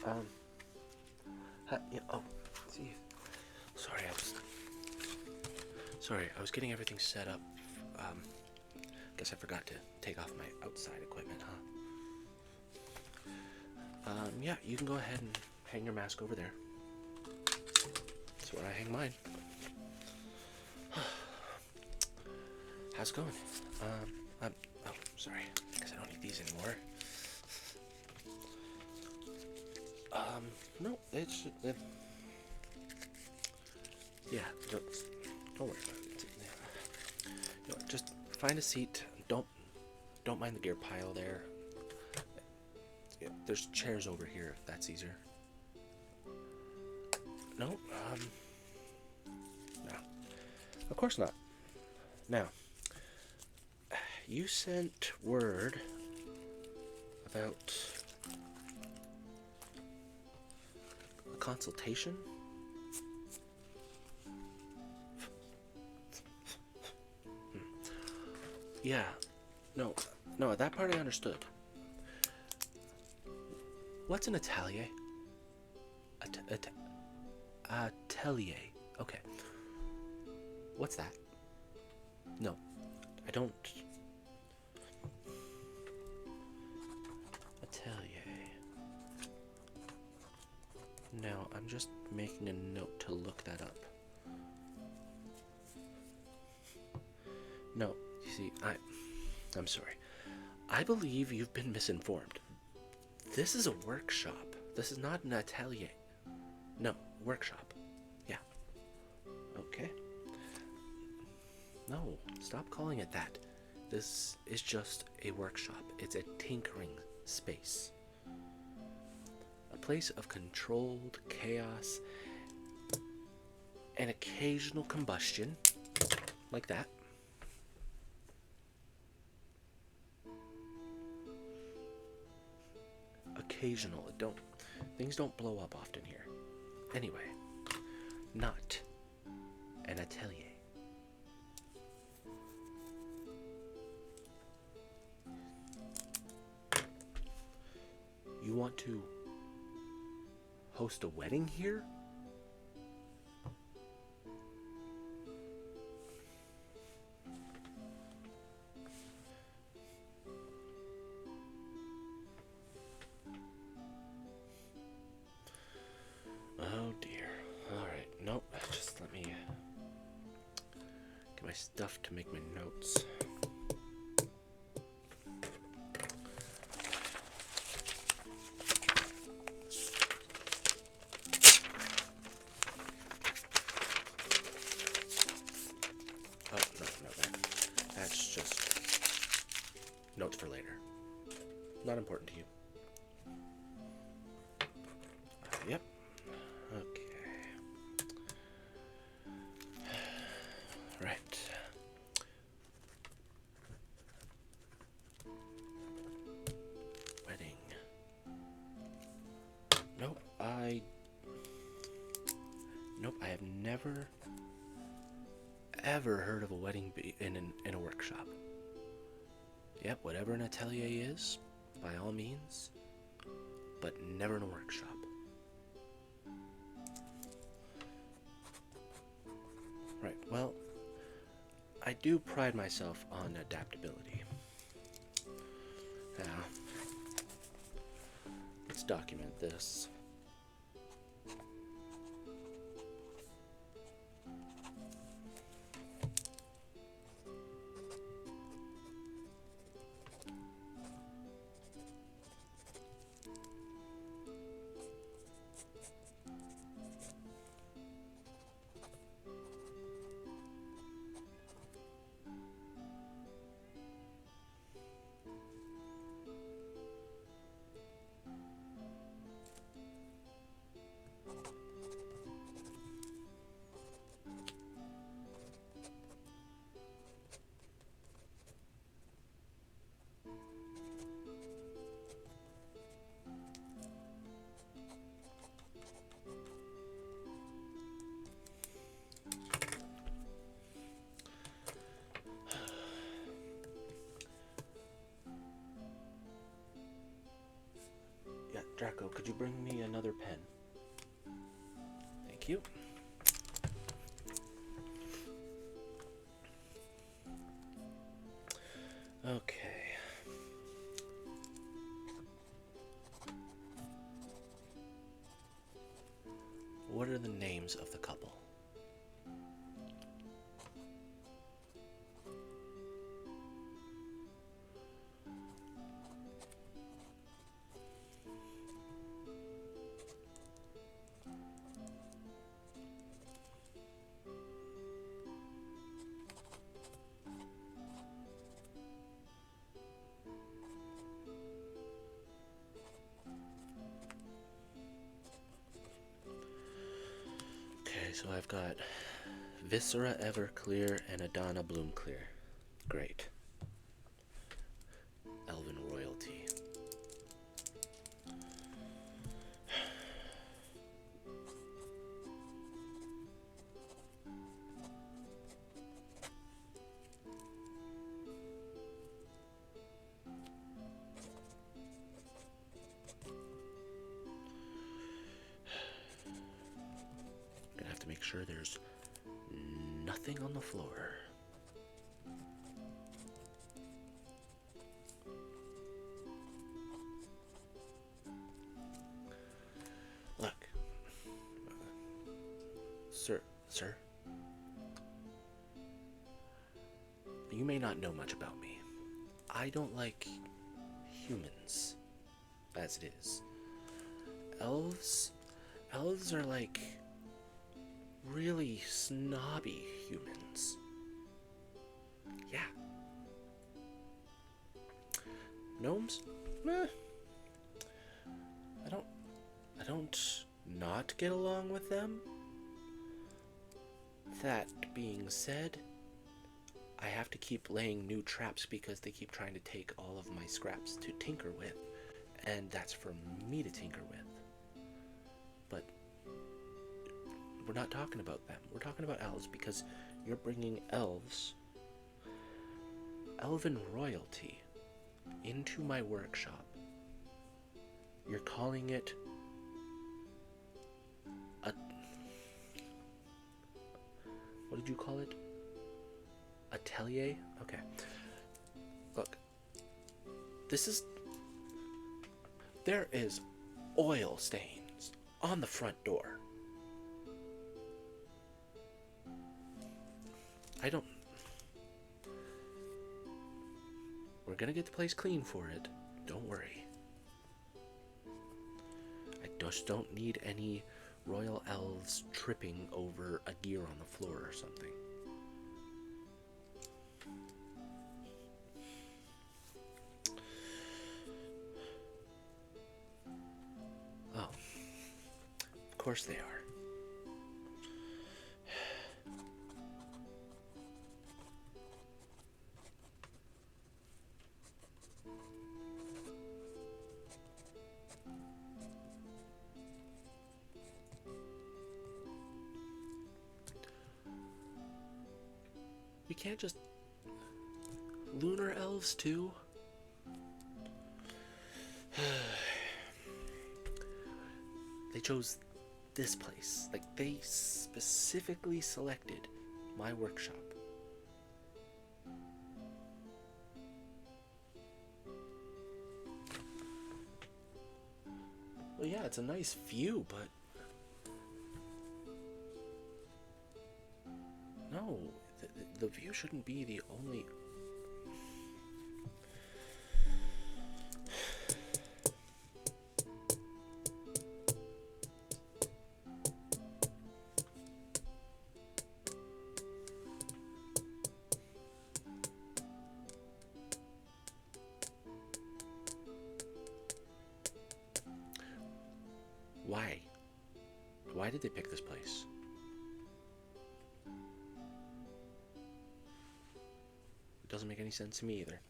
Um, yeah, oh, see, sorry, I was getting everything set up. Guess I forgot to take off my outside equipment, huh? Yeah, you can go ahead and hang your mask over there. That's where I hang mine. How's it going? Oh, sorry. Guess I don't need these anymore. No, it's, yeah, don't worry about it. You know, just find a seat. Don't mind the gear pile there. Yeah, there's chairs over here if that's easier. No, no, of course not. Now, you sent word about a consultation? Yeah, no, that part I understood. What's an atelier? Atelier. Okay. What's that? No, I don't. Atelier. No, I'm just making a note to look that up. No, you see, I'm sorry. I believe you've been misinformed. This is a workshop. This is not an atelier. No, workshop. Yeah. Okay. No, stop calling it that. This is just a workshop. It's a tinkering space. A place of controlled chaos and occasional combustion. Like that. Occasional. Things don't blow up often here. Anyway, not an atelier. You want to host a wedding here? Oh dear. Alright, nope. Just let me get my stuff to make my notes. Oh, no, that's just notes for later. Not important to you. Yep. Okay. Right. Wedding. Nope, I have never ever heard of a wedding in a workshop. Yep, whatever an atelier is, by all means, but never in a workshop. Right, well, I do pride myself on adaptability. Now, let's document this. Draco, could you bring me another pen? Thank you. Okay. What are the names of the couple? So I've got Viscera Everclear and Adana Bloomclear. Great. Elven royalty. Make sure there's nothing on the floor. Look, sir, you may not know much about me. I don't like humans, as it is. Elves are like really snobby humans. Yeah. Gnomes? Meh. I don't not get along with them. That being said, I have to keep laying new traps because they keep trying to take all of my scraps to tinker with, and that's for me to tinker with. But we're not talking about them. We're talking about elves because you're bringing elven royalty, into my workshop. You're calling it a... What did you call it? Atelier? Okay. Look. There is oil stains on the front door. We're gonna get the place clean for it. Don't worry. I just don't need any royal elves tripping over a gear on the floor or something. Oh. Of course they are. We can't just... Lunar elves too? They chose this place. Like, they specifically selected my workshop. Well, yeah, it's a nice view, but... No, the view shouldn't be the only... Why? Why did they pick this place? It doesn't make any sense to me either.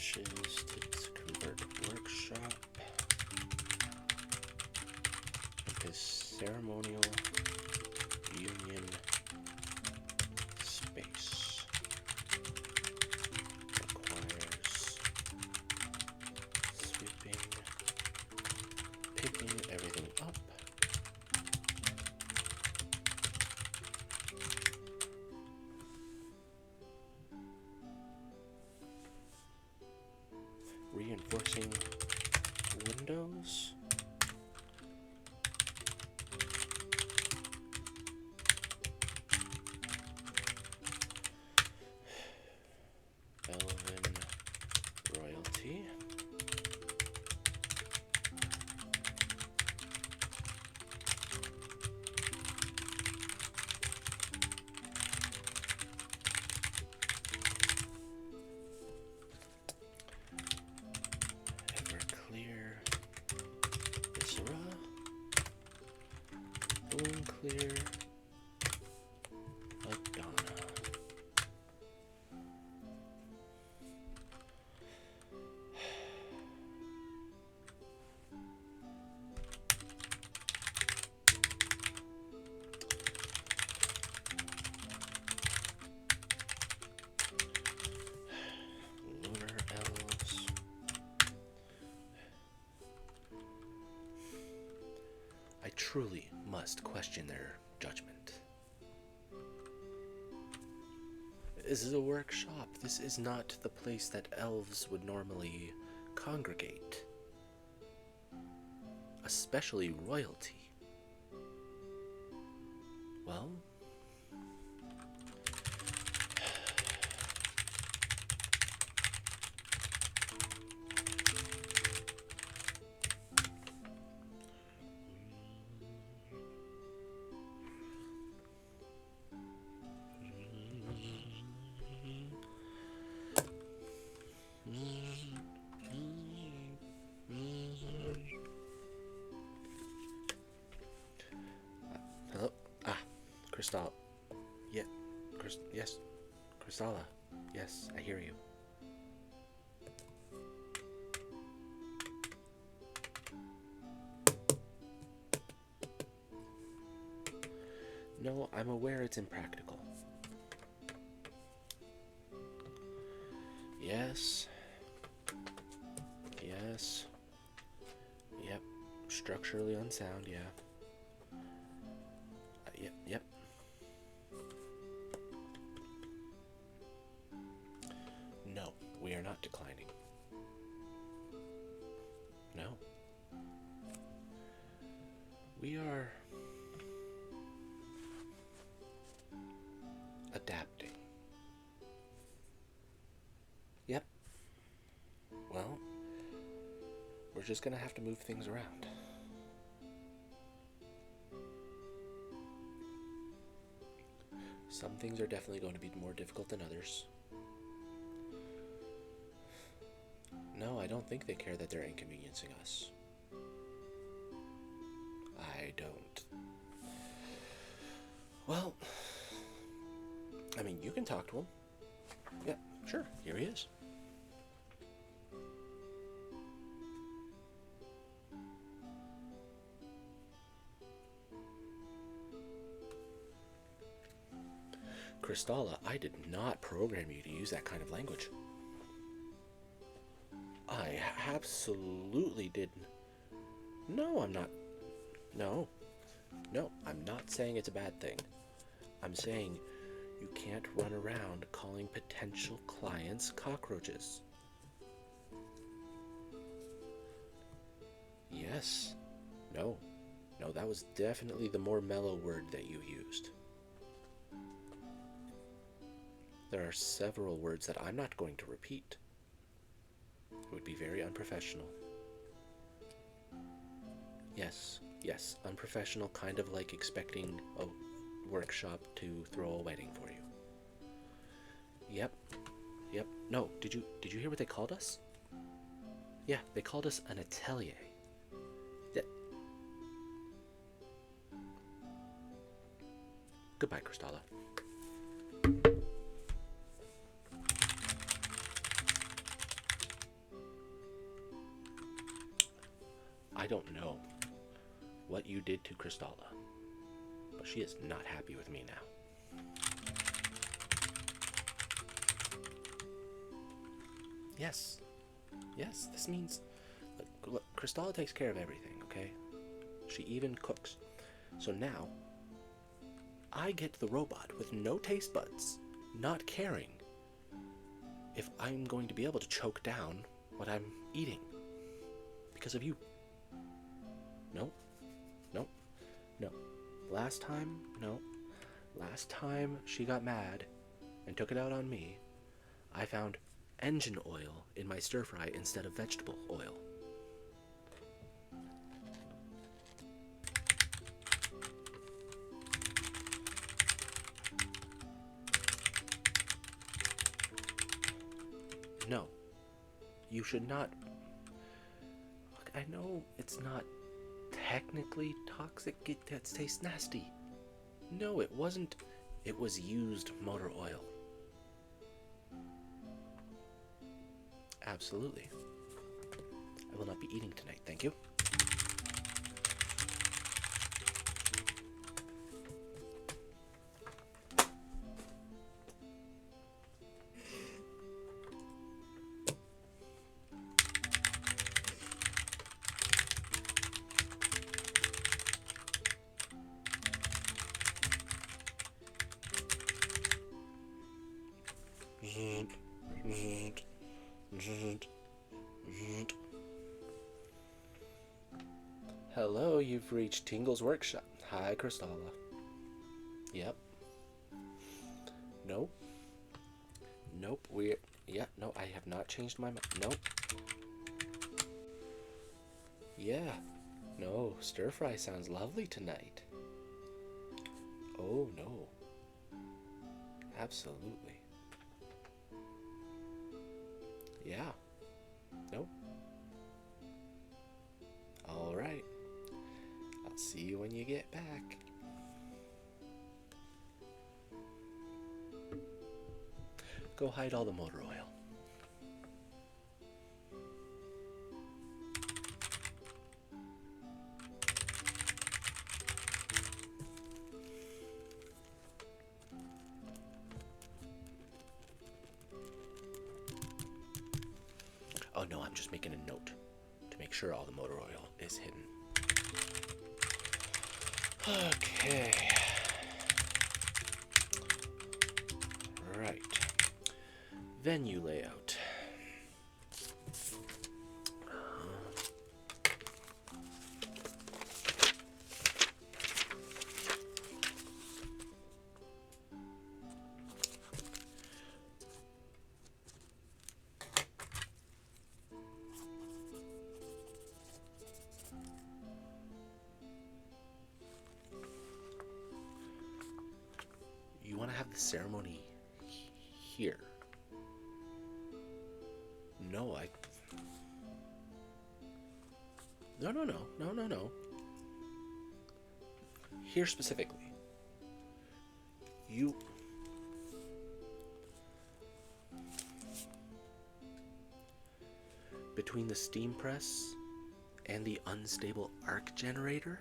wishes to convert workshop into ceremonial union space. Requires sweeping, picking everything up. Reinforcing windows. Elven royalty. Everclear. Isra. Bloom clear. Adana. Lunar elves. I truly must question their judgment. This is a workshop. This is not the place that elves would normally congregate. Especially royalty. Well, hello? Crystala. Yeah. Yes. Crystala. Yes, I hear you. No, I'm aware it's impractical. Yes. Yes. Yep. Structurally unsound, yeah. Yep. No, we are not declining. No. We are adapting. Yep. Well, we're just gonna have to move things around. Some things are definitely going to be more difficult than others. No, I don't think they care that they're inconveniencing us. I don't. Well, I mean, you can talk to him. Yeah, sure, here he is. Crystala, I did not program you to use that kind of language. I absolutely didn't. No, I'm not. No, I'm not saying it's a bad thing. I'm saying you can't run around calling potential clients cockroaches. Yes. No, that was definitely the more mellow word that you used. There are several words that I'm not going to repeat. It would be very unprofessional. Yes, unprofessional, kind of like expecting a workshop to throw a wedding for you. Yep. No, did you hear what they called us? Yeah, they called us an atelier. Yeah. Goodbye, Crystala. I don't know what you did to Crystala, but she is not happy with me now. Yes. Yes, this means... Look, Crystala takes care of everything, okay? She even cooks. So now, I get the robot with no taste buds, not caring if I'm going to be able to choke down what I'm eating. Because of you. No. No. No. Last time, no. Last time she got mad and took it out on me, I found engine oil in my stir fry instead of vegetable oil. No, you should not. Look, I know it's not technically toxic, it tastes nasty. No, it wasn't. It was used motor oil. Absolutely. I will not be eating tonight, thank you. Hello, you've reached Tingles Workshop. Hi, Crystala. Yep. Nope. Nope, no, I have not changed my mind. Nope. Yeah. No, stir fry sounds lovely tonight. Oh, no. Absolutely. Yeah. Nope. All right. I'll see you when you get back. Go hide all the motor oil. Oh no, I'm just making a note to make sure all the motor oil is hidden. Okay. Right. Venue layout. You want to have the ceremony here? No, No. Here specifically. You... Between the steam press and the unstable arc generator?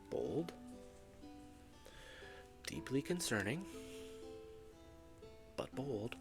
Bold. Deeply concerning, but bold.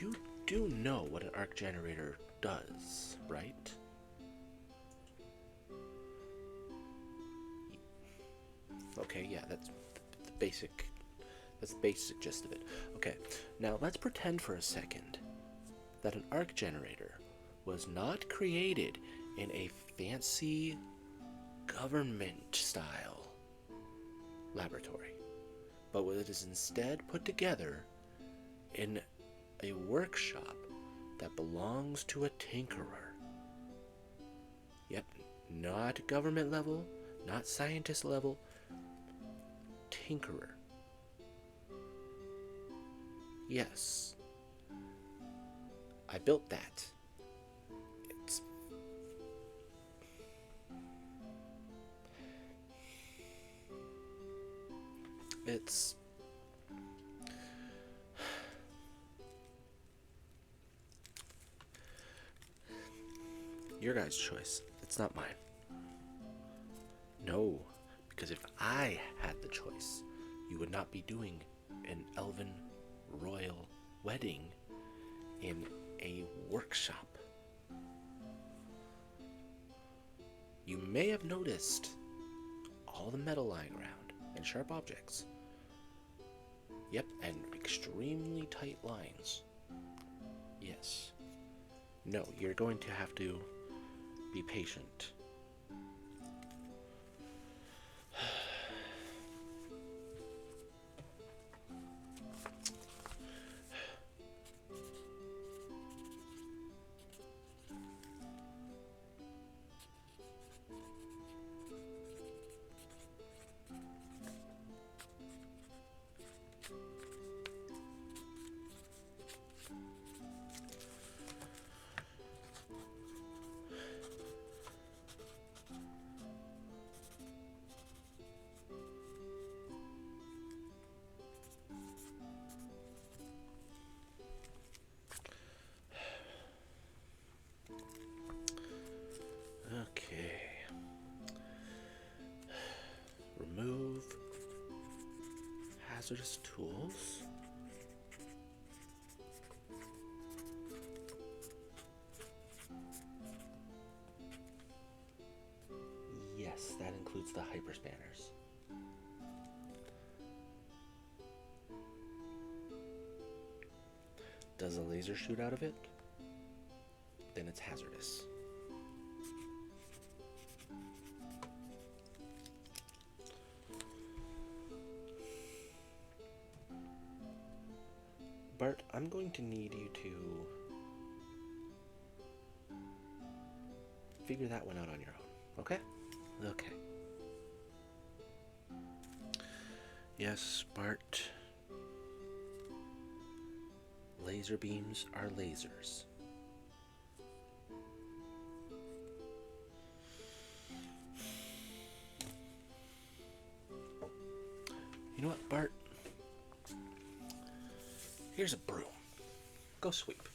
You do know what an arc generator does, right? Okay, yeah, that's the basic gist of it. Okay, now let's pretend for a second that an arc generator was not created in a fancy government style laboratory, but it is instead put together in a workshop that belongs to a tinkerer. Yep, not government level, not scientist level, tinkerer. Yes, I built that. It's your guys' choice. It's not mine. No, because if I had the choice, you would not be doing an elven royal wedding in a workshop. You may have noticed all the metal lying around and sharp objects. Yep, and extremely tight lines. Yes. No, you're going to have to be patient. Okay. Remove hazardous tools. Yes, that includes the hyperspanners. Does a laser shoot out of it? Then it's hazardous. Bart, I'm going to need you to figure that one out on your own, okay? Okay. Yes, Bart. Laser beams are lasers. You know what, Bart? Here's a broom. Go sweep.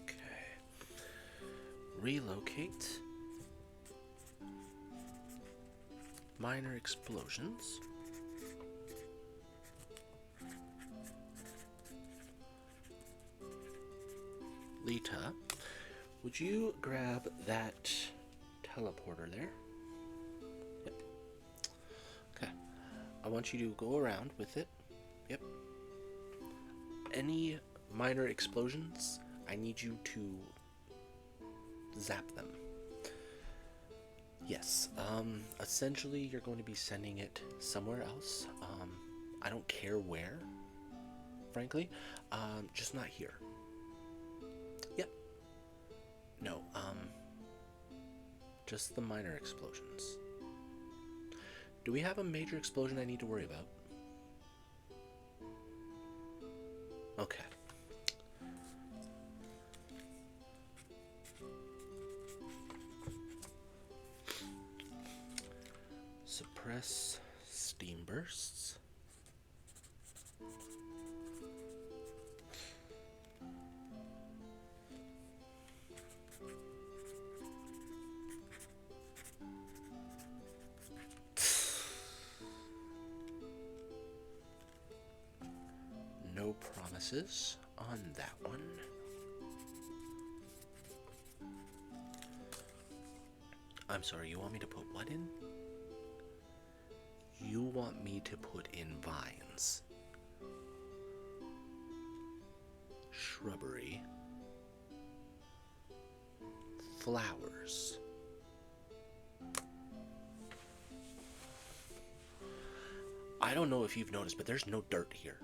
Okay. Relocate. Minor explosions. Lita, would you grab that teleporter there? Yep. Okay. I want you to go around with it. Yep. Any minor explosions, I need you to zap them. Yes. Essentially, you're going to be sending it somewhere else. I don't care where, frankly. Just not here. Yep. No, just the minor explosions. Do we have a major explosion I need to worry about? Okay. Suppress steam bursts. No promises on that one. I'm sorry, you want me to put what in? You want me to put in vines. shrubbery, flowers. I don't know if you've noticed, but there's no dirt here.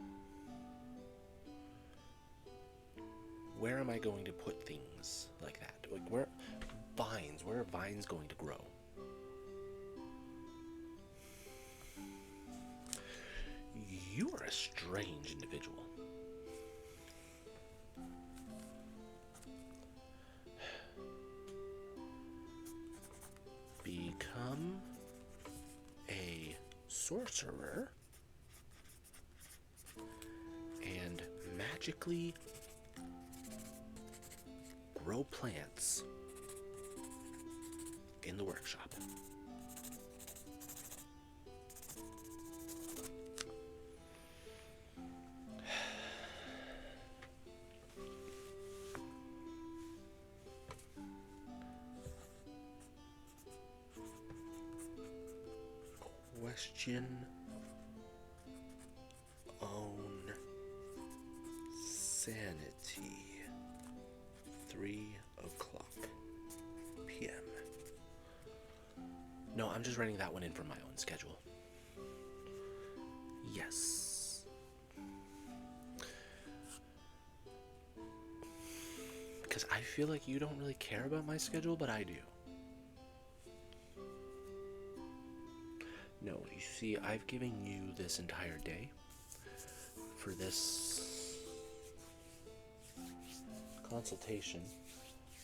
Where am I going to put things like that? Like where are vines going to grow? You are a strange individual. Become a sorcerer and magically grow plants in the workshop. Question own sanity. 3:00 p.m. No, I'm just writing that one in from my own schedule. Yes. Because I feel like you don't really care about my schedule, but I do. No, you see, I've given you this entire day for this consultation,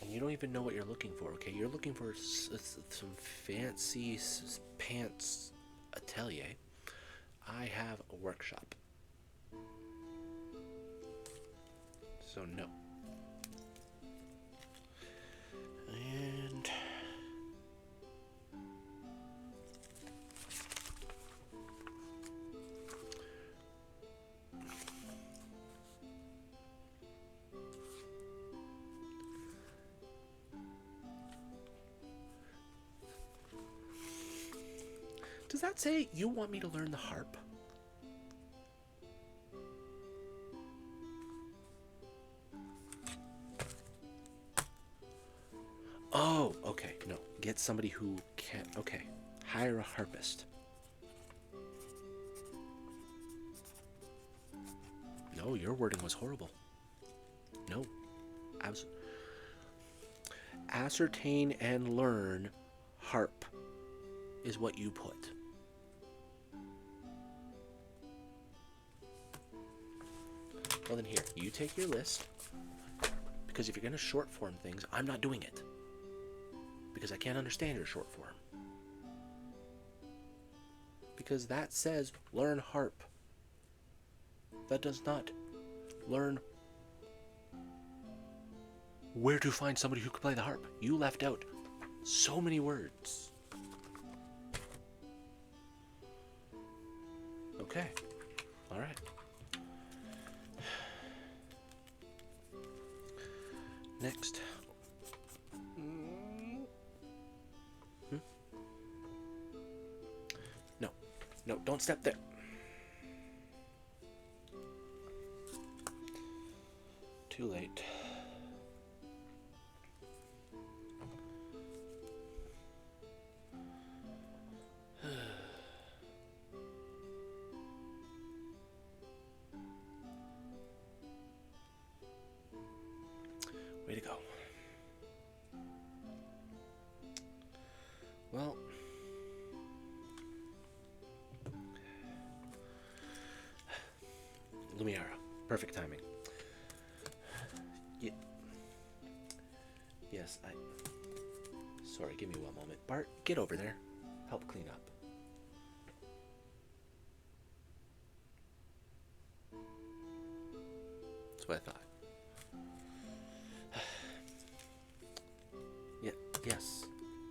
and you don't even know what you're looking for, okay? You're looking for some fancy pants atelier. I have a workshop. So no. And does that say you want me to learn the harp? Oh, okay. No, get somebody who can. Okay, hire a harpist. No, your wording was horrible. No, ascertain and learn harp is what you put. Well then here, you take your list, because if you're going to short form things, I'm not doing it. Because I can't understand your short form. Because that says learn harp. That does not learn where to find somebody who can play the harp. You left out so many words. Okay. All right. Next. No, don't step there. Too late. Way to go. Well, Lumiara, perfect timing. Yes, sorry, give me one moment. Bart, get over there. Help clean up. That's what I thought.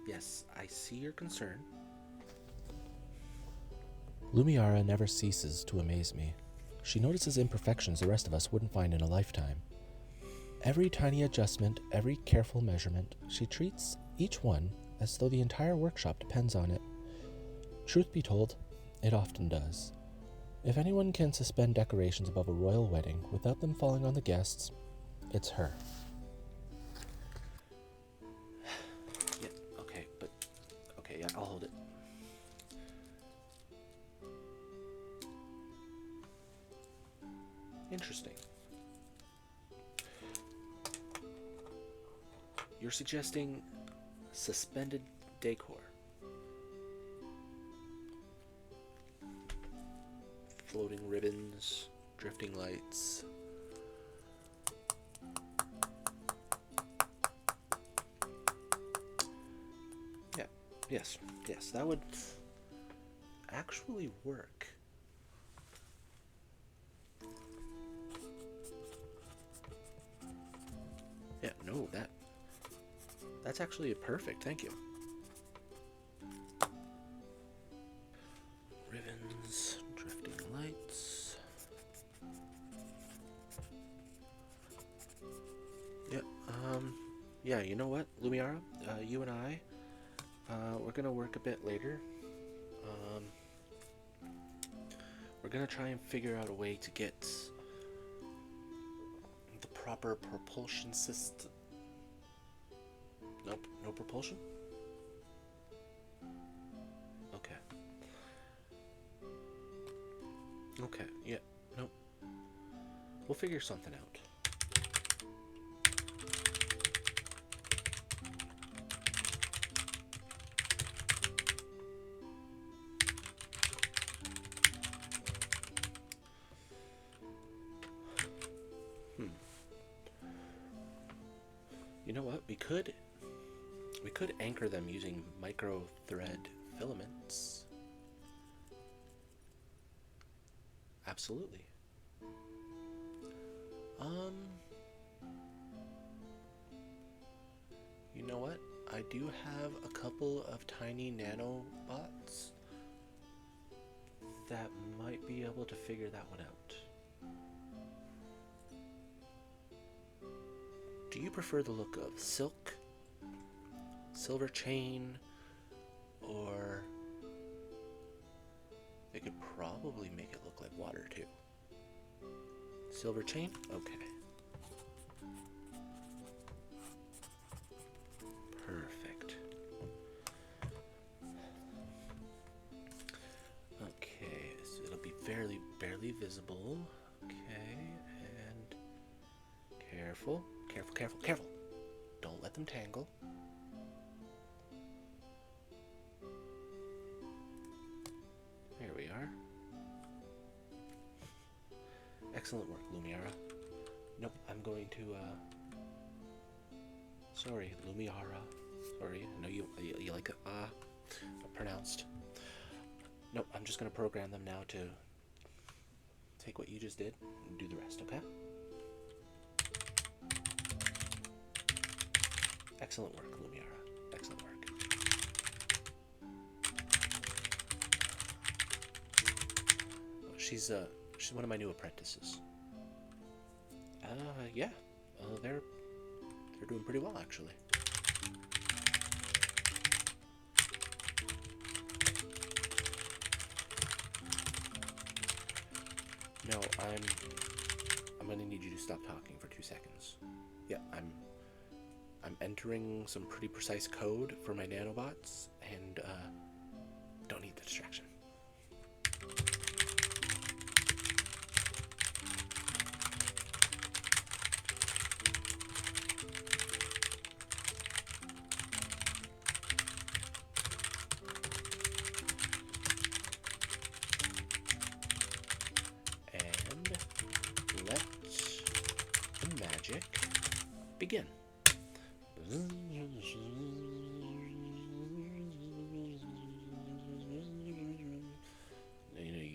Yes, I see your concern. Lumiara never ceases to amaze me. She notices imperfections the rest of us wouldn't find in a lifetime. Every tiny adjustment, every careful measurement, she treats each one as though the entire workshop depends on it. Truth be told, it often does. If anyone can suspend decorations above a royal wedding without them falling on the guests, It's her. Yeah, okay, but... Okay, yeah, I'll hold it. Interesting. You're suggesting suspended decor. Floating ribbons, drifting lights. Yeah, yes, that would actually work. Yeah, no, that's actually perfect, thank you. Ribbons, drifting lights. Yeah, yeah, you know what, Lumiara? You and I, we're gonna work a bit later. We're gonna try and figure out a way to get the proper propulsion system. Nope, no propulsion? Okay. Okay, yeah, nope. We'll figure something out. You know what? We could anchor them using micro thread filaments. Absolutely. You know what? I do have a couple of tiny nanobots that might be able to figure that one out. Do you prefer the look of silk, silver chain, or they could probably make it look like water too? Silver chain? Okay. Perfect. Okay, so it'll be barely visible. Okay, and careful. Careful. Don't let them tangle. There we are. Excellent work, Lumiara. Nope, I'm going to, sorry, Lumiara. Sorry, I know you like it, pronounced. Nope, I'm just gonna program them now to take what you just did and do the rest, okay? Excellent work, Lumiara. Excellent work. She's one of my new apprentices. Yeah. They're doing pretty well, actually. No, I'm gonna need you to stop talking for 2 seconds. Yeah, I'm entering some pretty precise code for my nanobots, and don't need the distraction. And let the magic begin.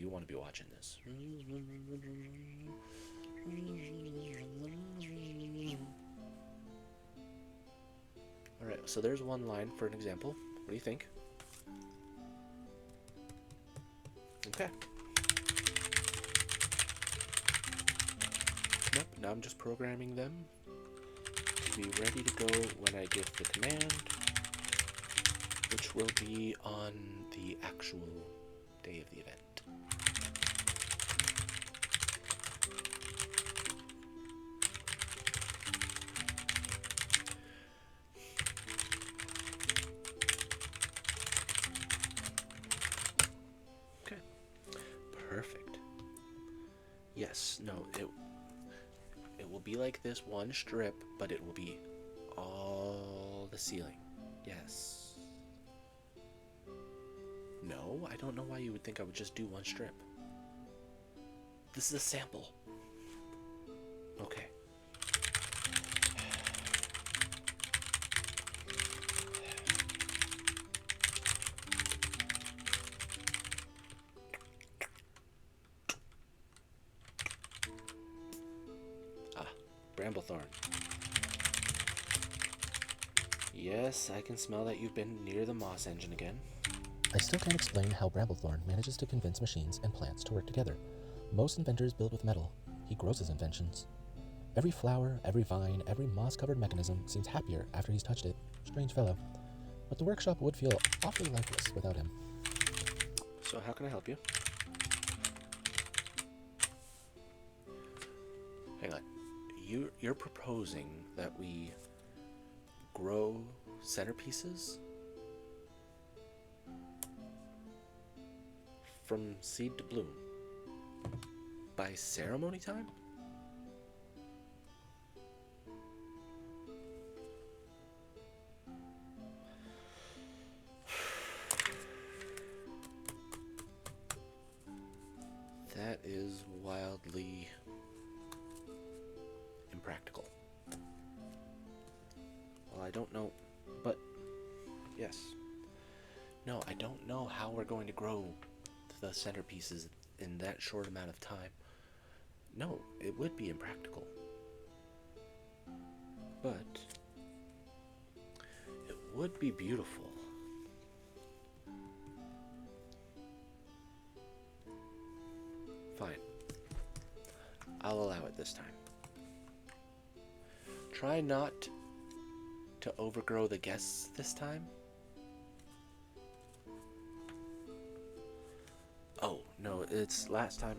You want to be watching this. Alright, so there's one line for an example. What do you think? Okay. Nope, now I'm just programming them to be ready to go when I give the command, which will be on the actual day of the event. Yes, no, it will be like this one strip, but it will be all the ceiling. Yes. No, I don't know why you would think I would just do one strip. This is a sample. Okay. Bramblethorn. Yes, I can smell that you've been near the Moss engine again. I still can't explain how Bramblethorn manages to convince machines and plants to work together. Most inventors build with metal. He grows his inventions. Every flower, every vine, every moss-covered mechanism seems happier after he's touched it. Strange fellow. But the workshop would feel awfully lifeless without him. So how can I help you? Hang on. You're proposing that we grow centerpieces from seed to bloom by ceremony time? That is wildly impractical. Well, I don't know, but yes. No, I don't know how we're going to grow the centerpieces in that short amount of time. No, it would be impractical. But it would be beautiful. Fine. I'll allow it this time. Try not to overgrow the guests this time. Oh, no, it's last time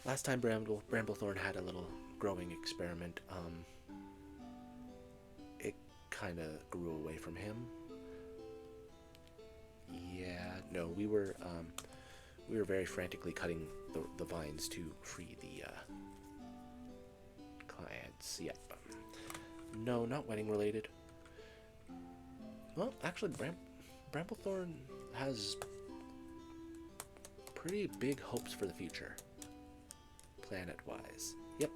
Bramblethorn had a little growing experiment. It kind of grew away from him. Yeah, no, we were very frantically cutting the vines to free the clients. Yeah. No, not wedding related. Well, actually, Bramblethorn has pretty big hopes for the future, planet-wise. Yep.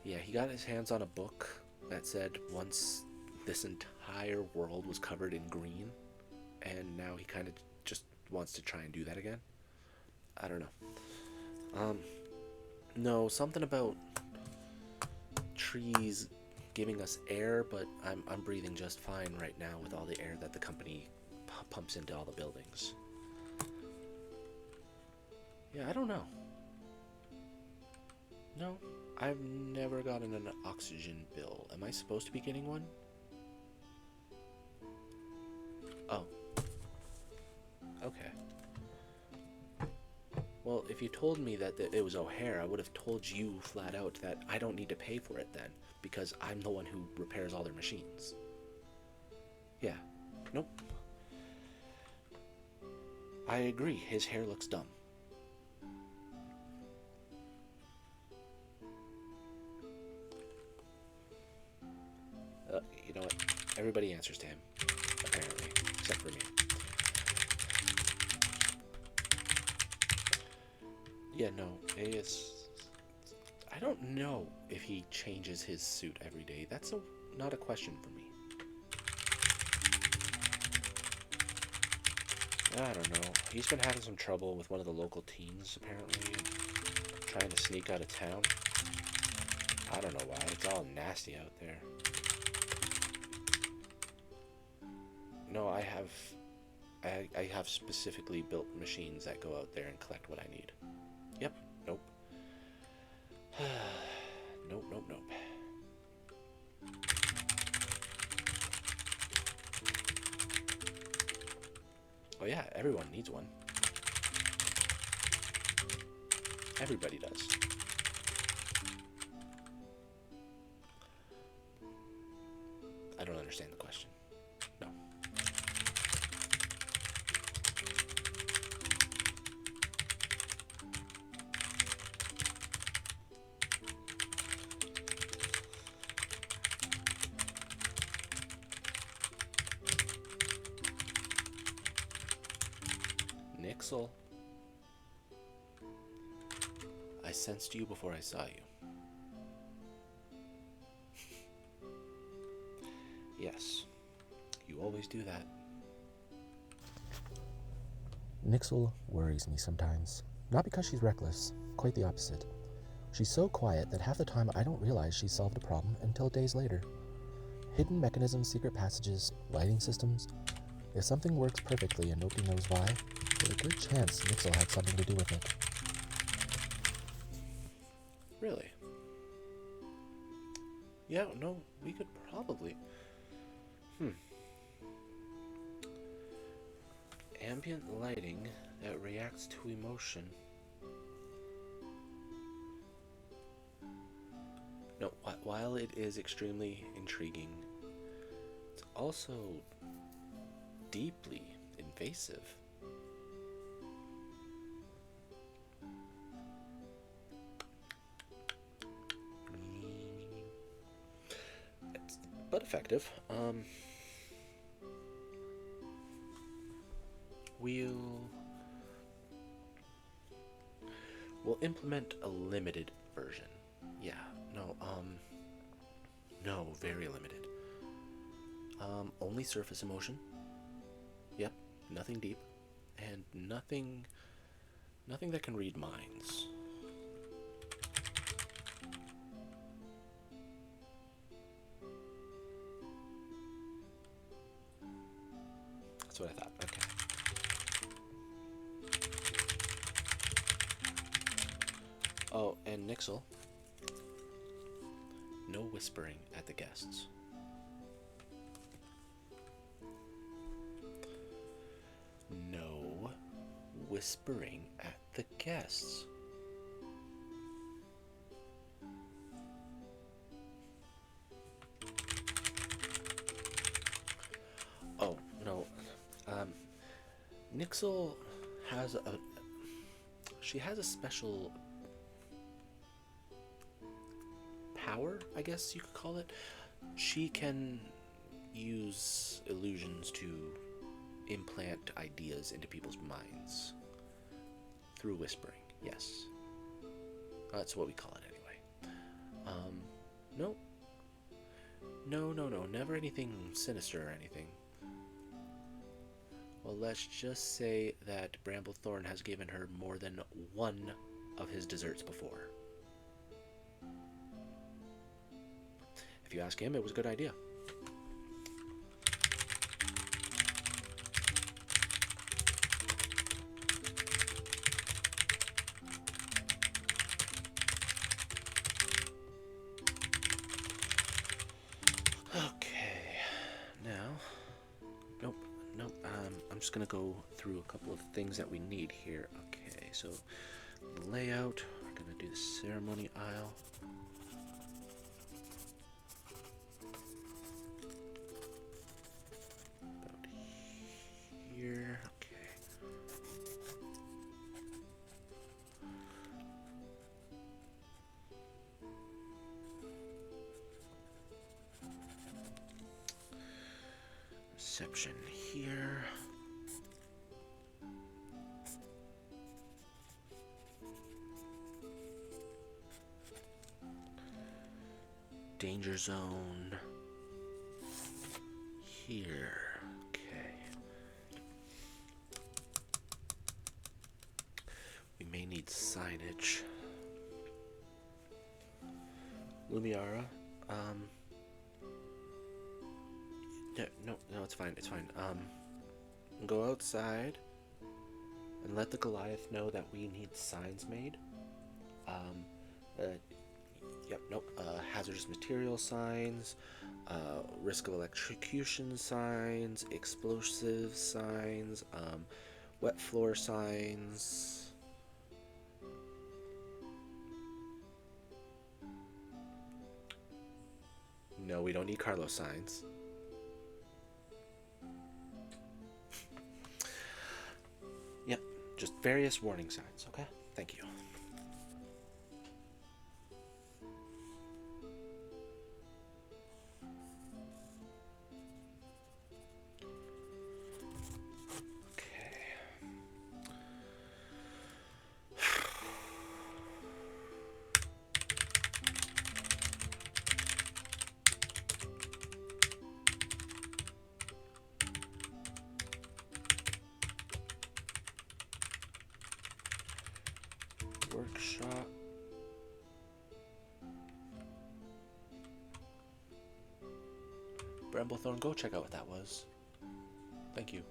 Yeah, he got his hands on a book that said once this entire world was covered in green, and now he kind of just wants to try and do that again. I don't know. No, something about trees giving us air, but I'm breathing just fine right now with all the air that the company pumps into all the buildings. Yeah, I don't know. No, I've never gotten an oxygen bill. Am I supposed to be getting one? Oh. Okay. Well, if you told me that it was O'Hare, I would have told you flat out that I don't need to pay for it then, because I'm the one who repairs all their machines. Yeah. Nope. I agree, his hair looks dumb. You know what? Everybody answers to him, apparently, except for me. Yeah, no, I don't know if he changes his suit every day. That's not a question for me. I don't know. He's been having some trouble with one of the local teens, apparently, and trying to sneak out of town. I don't know why. It's all nasty out there. No, I have specifically built machines that go out there and collect what I need. Yep. Nope. Nope, nope, nope. Oh yeah, everyone needs one. Everybody does. I don't understand the question. No. Nixel. I sensed you before I saw you. Yes, you always do that. Nixel worries me sometimes. Not because she's reckless, quite the opposite. She's so quiet that half the time I don't realize she's solved a problem until days later. Hidden mechanisms, secret passages, lighting systems. If something works perfectly and nobody knows why, there's a good chance Nixel had something to do with it. Really? Yeah, no, we could probably... Ambient lighting that reacts to emotion. No, while it is extremely intriguing, it's also deeply invasive. But effective. We'll implement a limited version. Yeah, no, very limited. Only surface emotion. Yep, nothing deep, and nothing that can read minds. That's what I thought. Okay. Oh, and Nixel, no whispering at the guests. No whispering at the guests. Oh, no. Nixel has she has a special power, I guess you could call it. She can use illusions to implant ideas into people's minds through whispering. Yes, that's what we call it anyway. No, never anything sinister or anything. Well, let's just say that Bramblethorn has given her more than one of his desserts before. If you ask him, it was a good idea. Okay, now, nope, I'm just gonna go through a couple of things that we need here. Okay, so the layout, we're gonna do the ceremony aisle. About here, okay. Reception here. Danger zone here. Okay. We may need signage. Lumiara. Yeah, no, it's fine. It's fine. Go outside and let the Goliath know that we need signs made. Hazardous material signs, risk of electrocution signs, explosive signs, wet floor signs. No, we don't need Carlos signs. Yep, just various warning signs, okay? Thank you. Okay. Workshop. Bramblethorn, go check out what that was. Thank you.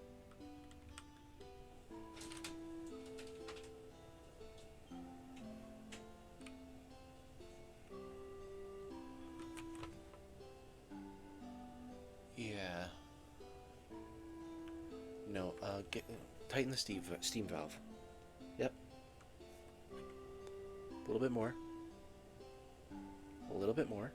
Yeah. No, tighten the steam valve. Yep. A little bit more. A little bit more.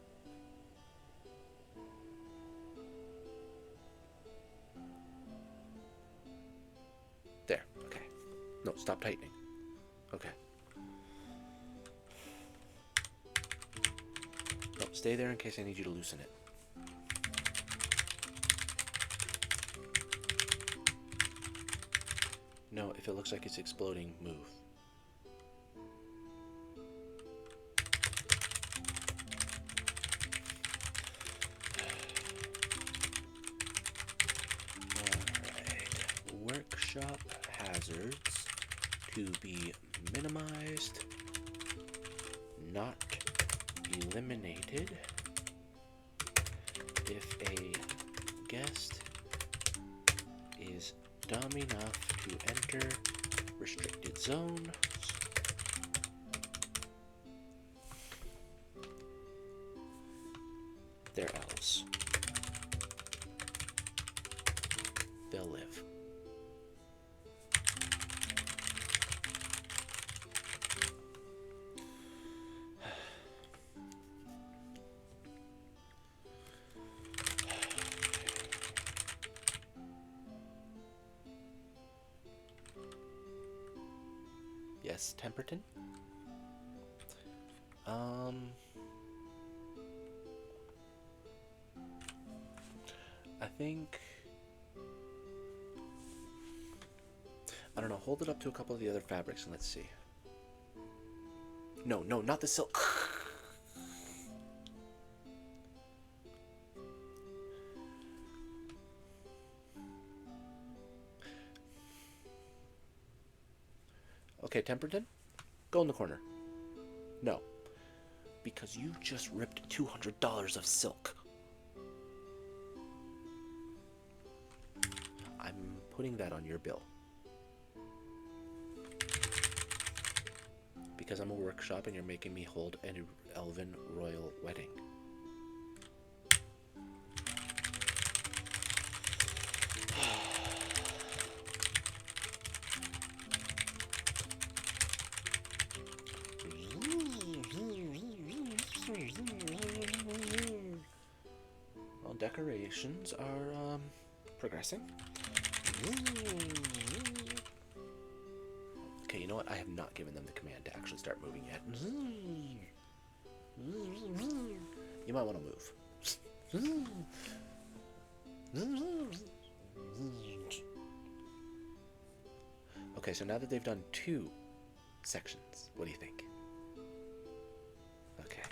There. Okay. No, stop tightening. Okay. No, stay there in case I need you to loosen it. No, if it looks like it's exploding, move. Alright. Workshop hazards to be minimized, not eliminated. If a guest is dumb enough to enter restricted zone, they're elves. They'll live. Yes, Temperton? I think... I don't know, hold it up to a couple of the other fabrics and let's see. No, no, not the silk. Okay, Temperton, go in the corner. No, because you just ripped $200 of silk. I'm putting that on your bill. Because I'm a workshop and you're making me hold an elven royal wedding. Well, decorations are progressing. Okay, you know what? I have not given them the command to actually start moving yet. You might want to move. Okay, so now that they've done 2 sections, what do you think? Okay.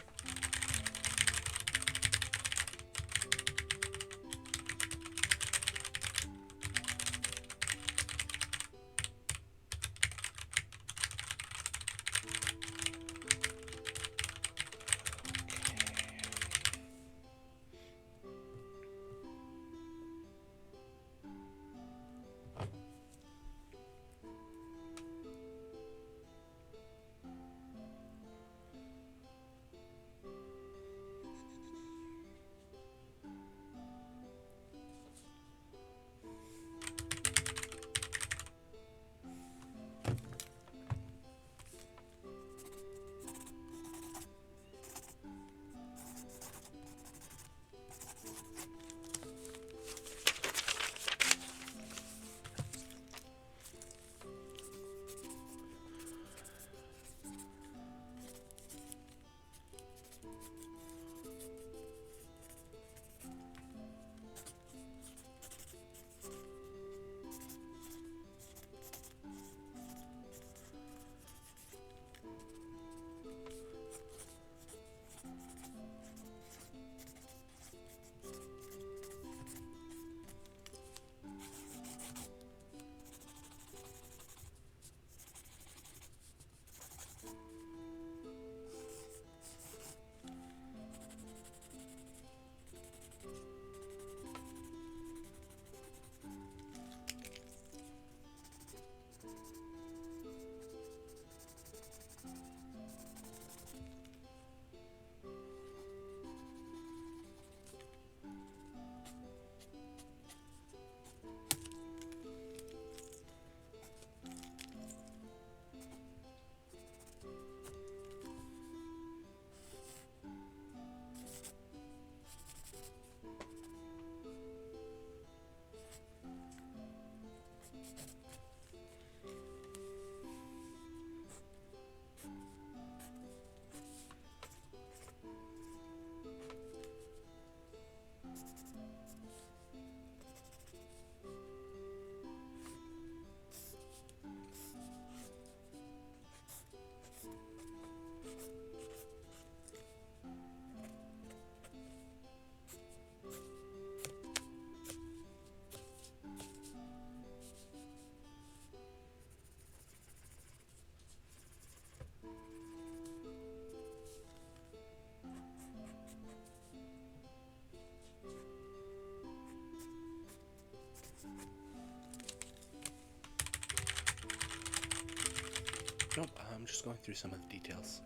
I'm just going through some of the details.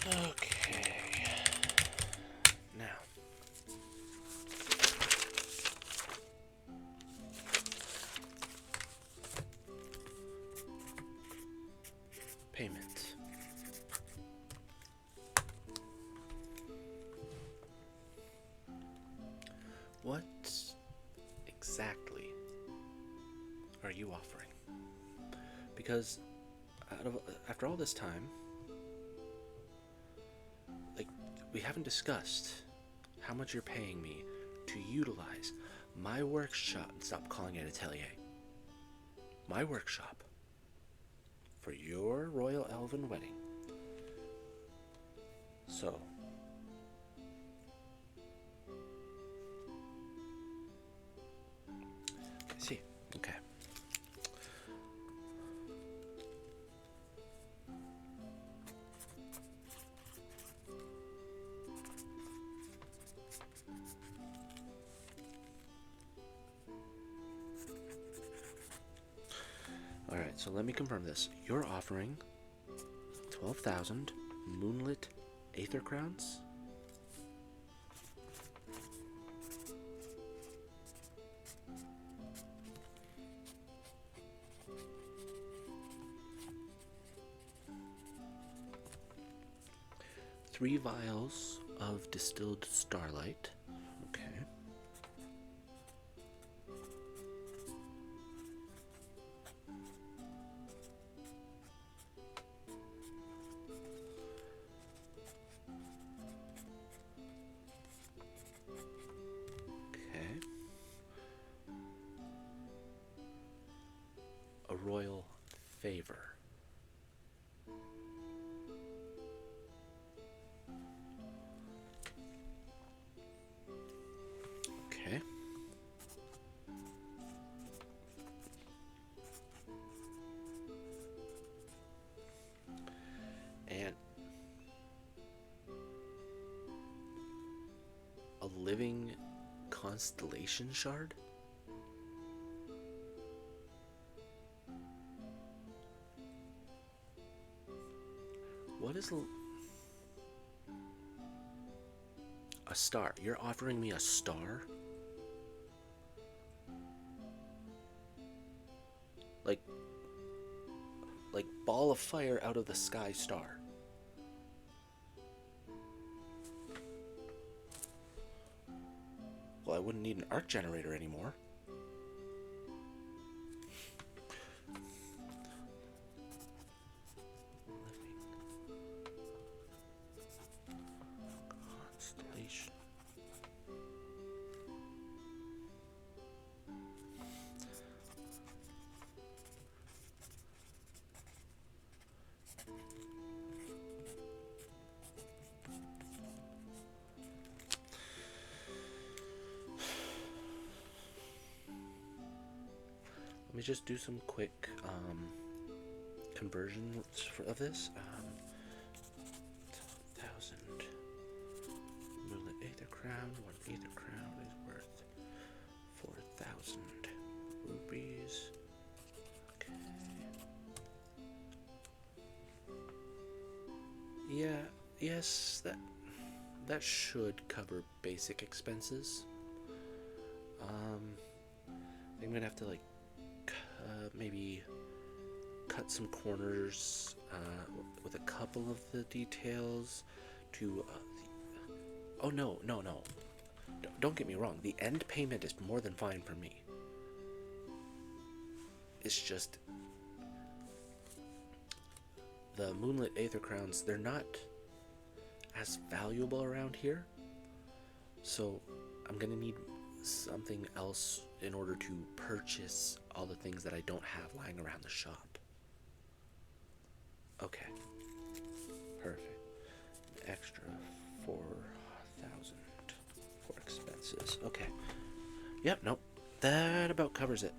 Okay. Now. Payment. What exactly are you offering? Because after all this time, like, we haven't discussed how much you're paying me to utilize my workshop. Stop calling it atelier. My workshop for your royal elven wedding. So, I see. Okay. Alright, so let me confirm this. You're offering 12,000 moonlit aether crowns? Three vials of distilled starlight. Okay. Okay. A royal favor. Okay. And a living constellation shard? What is a star? You're offering me a star? Like ball of fire out of the sky star. Well, I wouldn't need an arc generator anymore. Constellation. Let me just do some quick conversions of this. 1,000 moonlit aether crown. One aether crown is worth 4,000 rupees. Okay. Yeah. Yes. That should cover basic expenses. I'm gonna have to like maybe cut some corners with a couple of the details to oh no, don't get me wrong, the end payment is more than fine for me. It's just the moonlit aether crowns, they're not as valuable around here, so I'm gonna need something else in order to purchase all the things that I don't have lying around the shop. Okay. Perfect. Extra 4,000 for expenses. Okay. Yep, nope. That about covers it.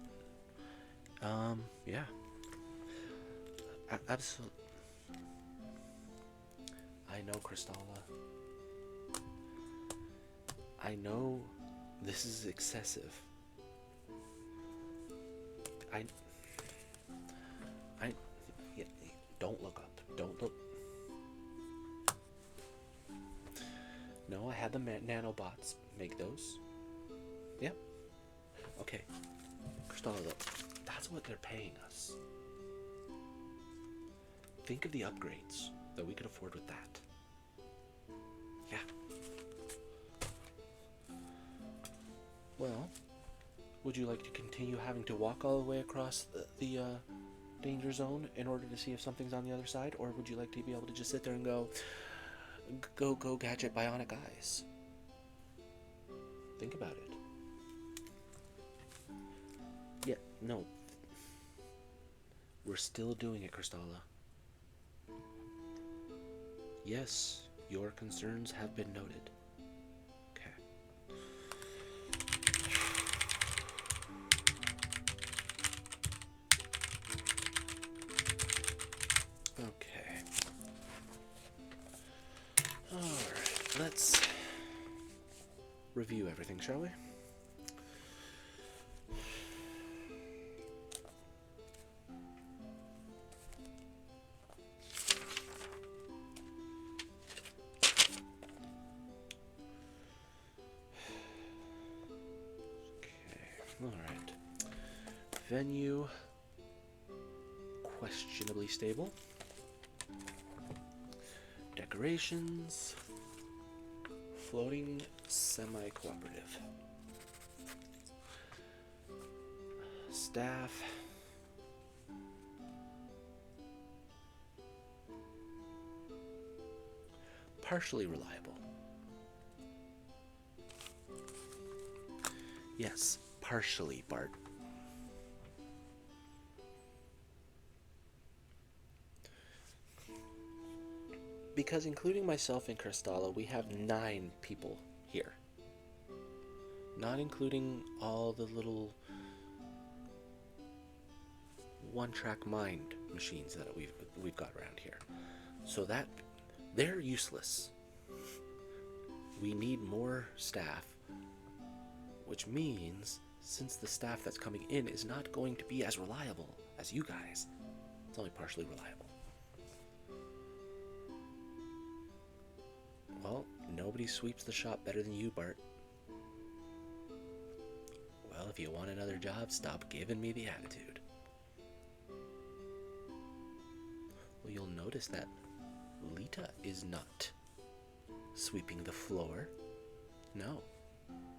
Yeah. Absolutely. I know, Crystala. I know this is excessive. I yeah, don't look up. Don't look. No, I had the nanobots make those. Yep. Okay. Crystala, that's what they're paying us. Think of the upgrades that we could afford with that. Yeah. Well, would you like to continue having to walk all the way across the danger zone in order to see if something's on the other side? Or would you like to be able to just sit there and go gadget bionic eyes? Think about it. Yeah, no. We're still doing it, Crystala. Yes, your concerns have been noted. Okay. Okay. Alright, let's review everything, shall we? Alright. Venue. Questionably stable. Decorations. Floating semi-cooperative. Staff. Partially reliable. Yes, partially, Bart. Because including myself and Crystala, we have 9 people here. Not including all the little one-track mind machines that we've got around here. So that they're useless. We need more staff, which means since the staff that's coming in is not going to be as reliable as you guys, it's only partially reliable. Well, nobody sweeps the shop better than you, Bart. Well, if you want another job, stop giving me the attitude. Well, you'll notice that Lita is not sweeping the floor. No,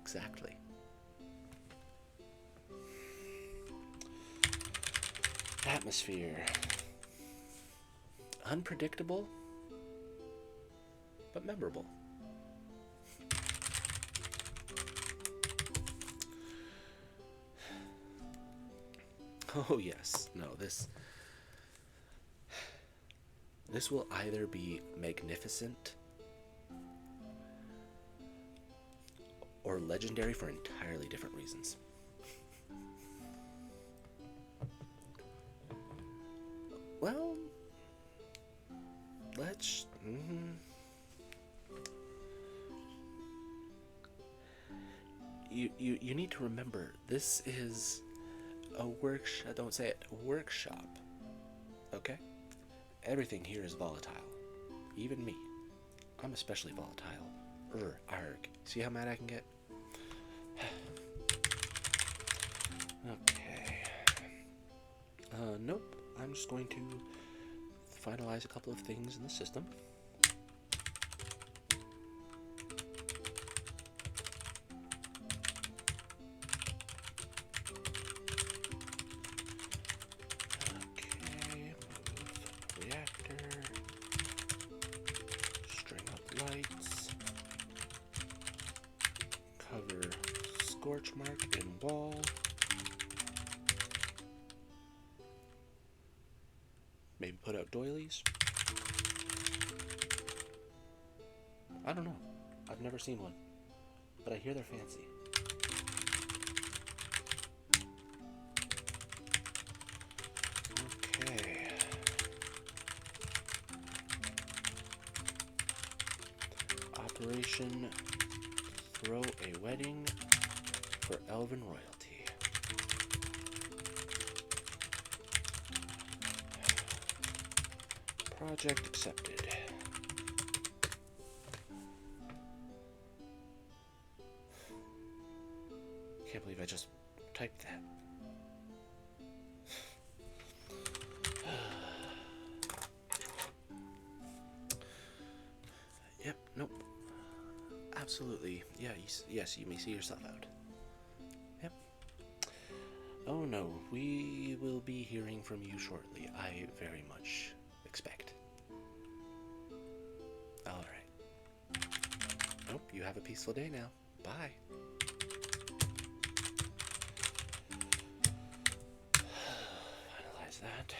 exactly. Atmosphere. Unpredictable, but memorable. Oh yes, no, this will either be magnificent or legendary for entirely different reasons. Well, let's... You need to remember, this is a workshop, don't say it, a workshop, okay? Everything here is volatile, even me. I'm especially volatile. Arg. See how mad I can get? Okay. Nope. I'm just going to finalize a couple of things in the system. Okay, move reactor, string up lights, cover scorch mark in wall. Maybe put out doilies. I don't know. I've never seen one, but I hear they're fancy. Okay. Operation Throw a Wedding for Elven Royalty. Project accepted. Can't believe I just typed that. Yep, nope. Absolutely. Yeah, yes, you may see yourself out. Yep. Oh no, we will be hearing from you shortly. I very much expect. Alright. Nope, you have a peaceful day now. Bye. Finalize that.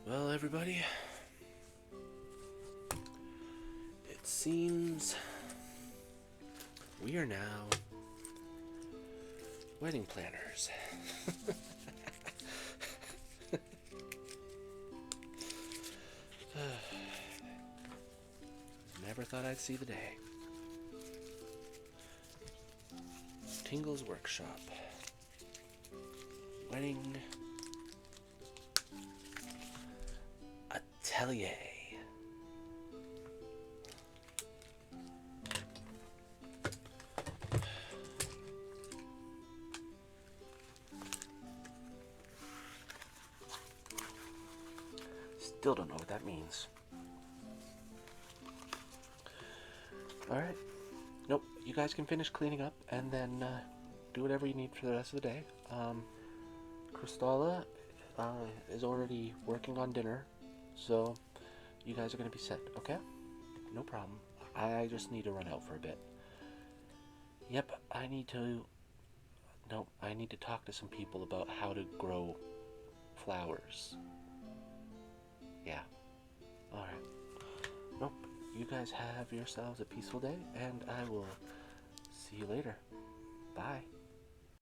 Well, everybody, it seems we are now wedding planners. Never thought I'd see the day. Tingles Workshop. Wedding Atelier. Still don't know what that means. Alright. Nope, you guys can finish cleaning up and then do whatever you need for the rest of the day. Crystala is already working on dinner, so you guys are going to be set, okay? No problem. I just need to run out for a bit. Yep, I need to talk to some people about how to grow flowers. Yeah. Alright. Nope. You guys have yourselves a peaceful day, and I will see you later. Bye.